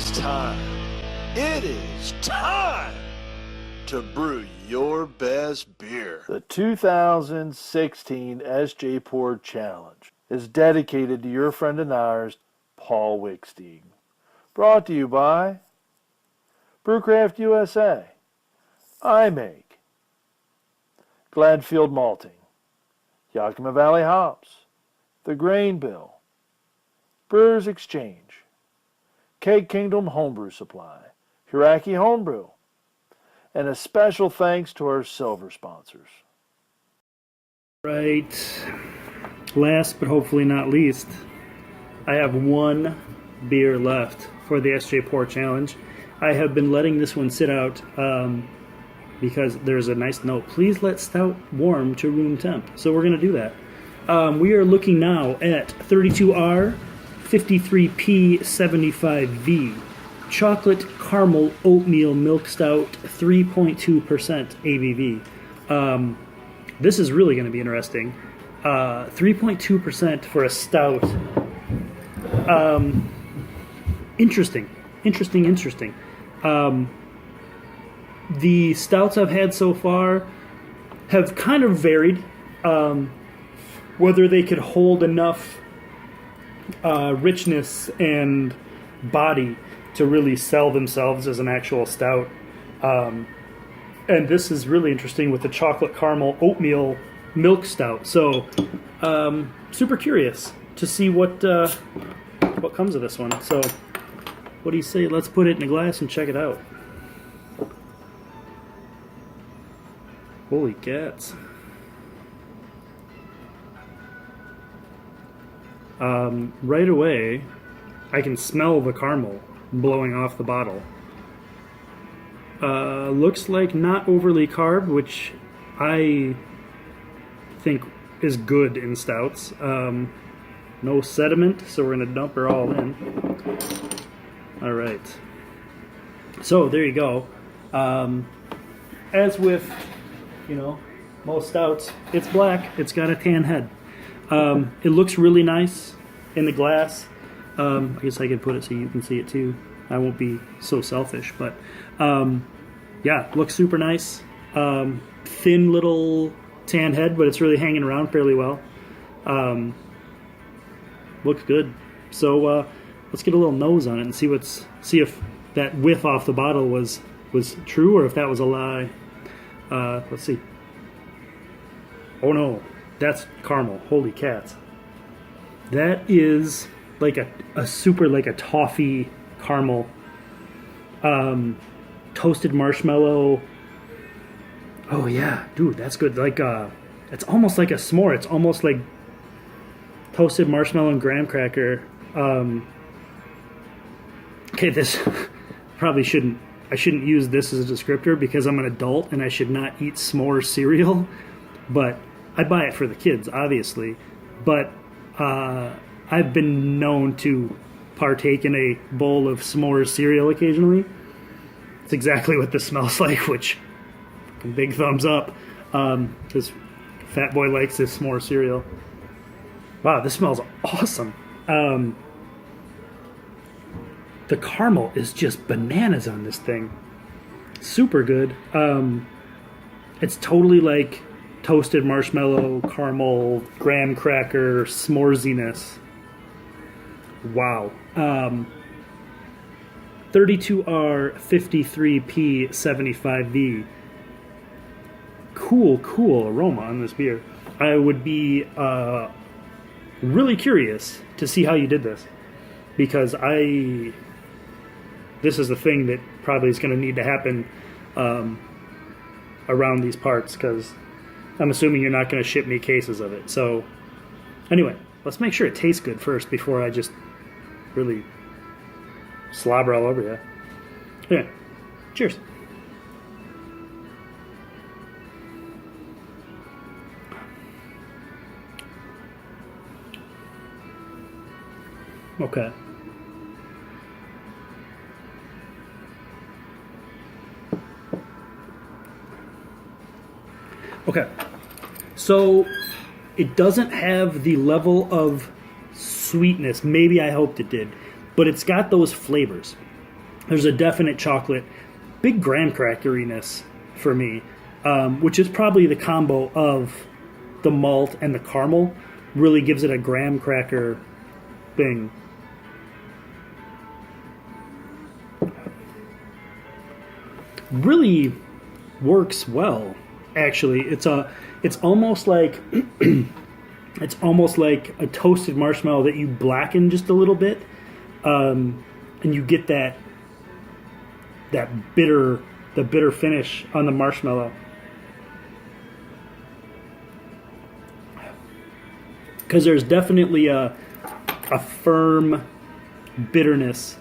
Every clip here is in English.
is time. It is time to brew your best beer. The 2016 SJPorr Challenge is dedicated to your friend and ours, Paul Wickstein. Brought to you by Brewcraft USA, iMake, Gladfield Malting, Yakima Valley Hops, The Grain Bill, Brewers Exchange, Keg Kingdom Homebrew Supply, Hiraki Homebrew, and a special thanks to our silver sponsors. Right, last but hopefully not least, I have one beer left for the SJPorr Challenge. I have been letting this one sit out because there's a nice note. Please let stout warm to room temp. So we're going to do that. We are looking now at 32R-53P-75V. Chocolate Caramel Oatmeal Milk Stout, 3.2% ABV. This is really going to be interesting. 3.2% for a stout. Interesting. The stouts I've had so far have kind of varied. Whether they could hold enough richness and body to really sell themselves as an actual stout. And this is really interesting with the chocolate caramel oatmeal milk stout. So super curious to see what comes of this one. So what do you say? Let's put it in a glass and check it out. Holy cats. Right away, I can smell the caramel blowing off the bottle. Looks like not overly carb, which I think is good in stouts. No sediment, so we're going to dump her all in. All right. So there you go. As with, most stouts, it's black. It's got a tan head. It looks really nice in the glass. I guess I could put it so you can see it too. I won't be so selfish, but yeah, looks super nice. Thin little tan head, but it's really hanging around fairly well. Looks good. So let's get a little nose on it and see if that whiff off the bottle was true or if that was a lie. Let's see. Oh no, that's caramel. Holy cats. That is like a super, like a toffee caramel. Toasted marshmallow. Oh yeah, dude, that's good. Like it's almost like a s'more. It's almost like toasted marshmallow and graham cracker. Okay, this probably I shouldn't use this as a descriptor because I'm an adult and I should not eat s'more cereal, but I buy it for the kids, obviously. But I've been known to partake in a bowl of s'mores cereal occasionally. It's exactly what this smells like, which big thumbs up, because Fat Boy likes this s'more cereal. Wow, this smells awesome. The caramel is just bananas on this thing. Super good. It's totally like toasted marshmallow, caramel, graham cracker, s'moresiness. Wow. 32R-53P-75V. Cool aroma on this beer. I would be really curious to see how you did this, because this is the thing that probably is going to need to happen around these parts, because I'm assuming you're not going to ship me cases of it. So anyway, let's make sure it tastes good first before I just really slobber all over you. Yeah. Cheers. Okay. Okay. So it doesn't have the level of sweetness. Maybe I hoped it did. But it's got those flavors. There's a definite chocolate, big graham crackeriness for me, which is probably the combo of the malt and the caramel really gives it a graham cracker thing. Really works well, actually. It's almost like it's almost like a toasted marshmallow that you blacken just a little bit, and you get the bitter finish on the marshmallow. Because there's definitely a firm bitterness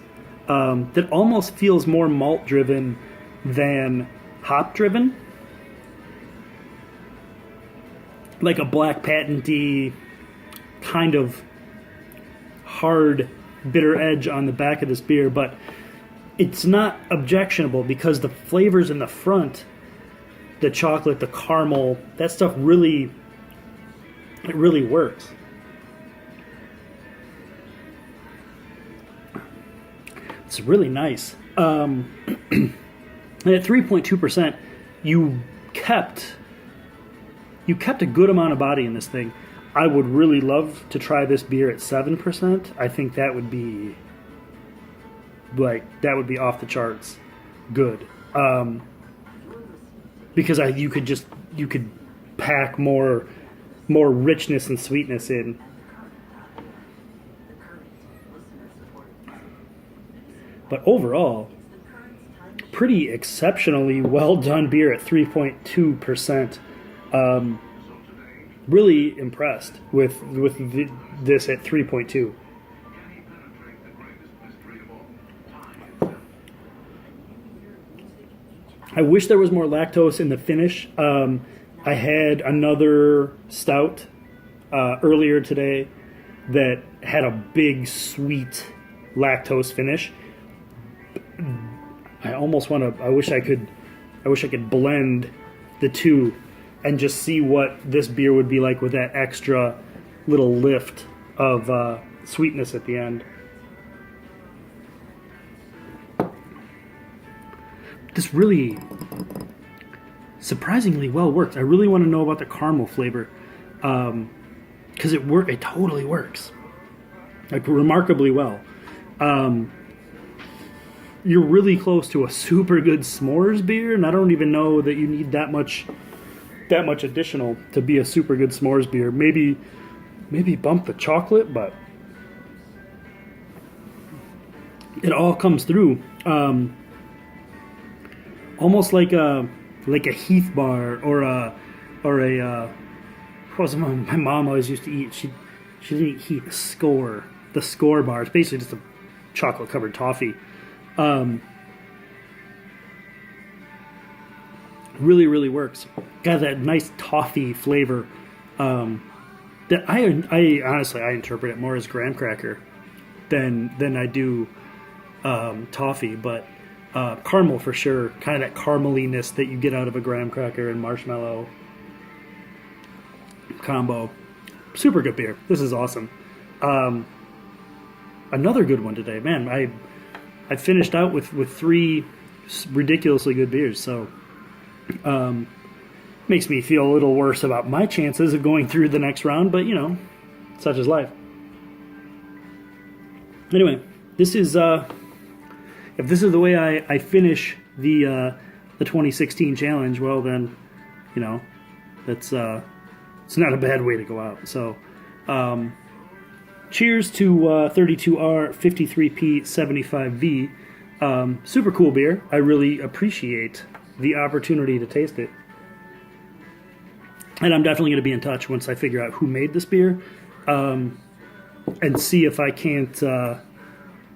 that almost feels more malt driven than hop driven, like a black patenty kind of hard bitter edge on the back of this beer, but it's not objectionable because the flavors in the front, the chocolate, the caramel, that stuff really works. It's really nice. And at 3.2%, you kept a good amount of body in this thing. I would really love to try this beer at 7%. I think that would be off the charts good. Because you could pack more richness and sweetness in. But overall, pretty exceptionally well done beer at 3.2%. Really impressed with this at 3.2. I wish there was more lactose in the finish. I had another stout earlier today that had a big sweet lactose finish. I wish I could blend the two and just see what this beer would be like with that extra little lift of sweetness at the end. This really surprisingly well works. I really want to know about the caramel flavor because it totally works, like remarkably well. You're really close to a super good s'mores beer, and I don't even know that you need that much additional to be a super good s'mores beer. Maybe bump the chocolate, but it all comes through. Almost like a Heath bar or a what was my mom always used to eat. She didn't eat Heath, the Score bar. It's basically just a chocolate covered toffee. Really works. Got that nice toffee flavor. That I honestly interpret it more as graham cracker than I do toffee, but caramel for sure. Kind of that carameliness that you get out of a graham cracker and marshmallow combo. Super good beer. This is awesome. Another good one today, man. I finished out with 3 ridiculously good beers, so makes me feel a little worse about my chances of going through the next round, but such is life. Anyway, this is if this is the way I finish the 2016 challenge, well then, that's it's not a bad way to go out. So, cheers to 32R-53P-75V. Super cool beer. I really appreciate the opportunity to taste it. And I'm definitely going to be in touch once I figure out who made this beer, and see if I can't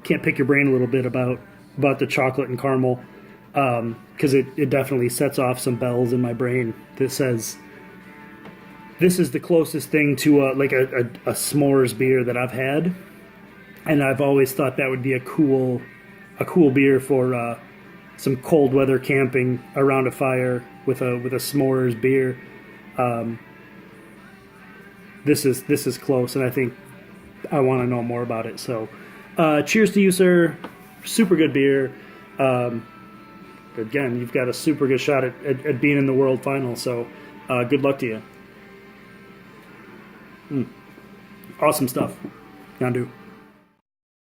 pick your brain a little bit about the chocolate and caramel, because it definitely sets off some bells in my brain that says this is the closest thing to a s'mores beer that I've had, and I've always thought that would be a cool beer for some cold weather camping around a fire with a s'mores beer. This is close, and I think I want to know more about it. So, cheers to you, sir. Super good beer. Again, you've got a super good shot at being in the world final. So good luck to you. Awesome stuff. Yandu.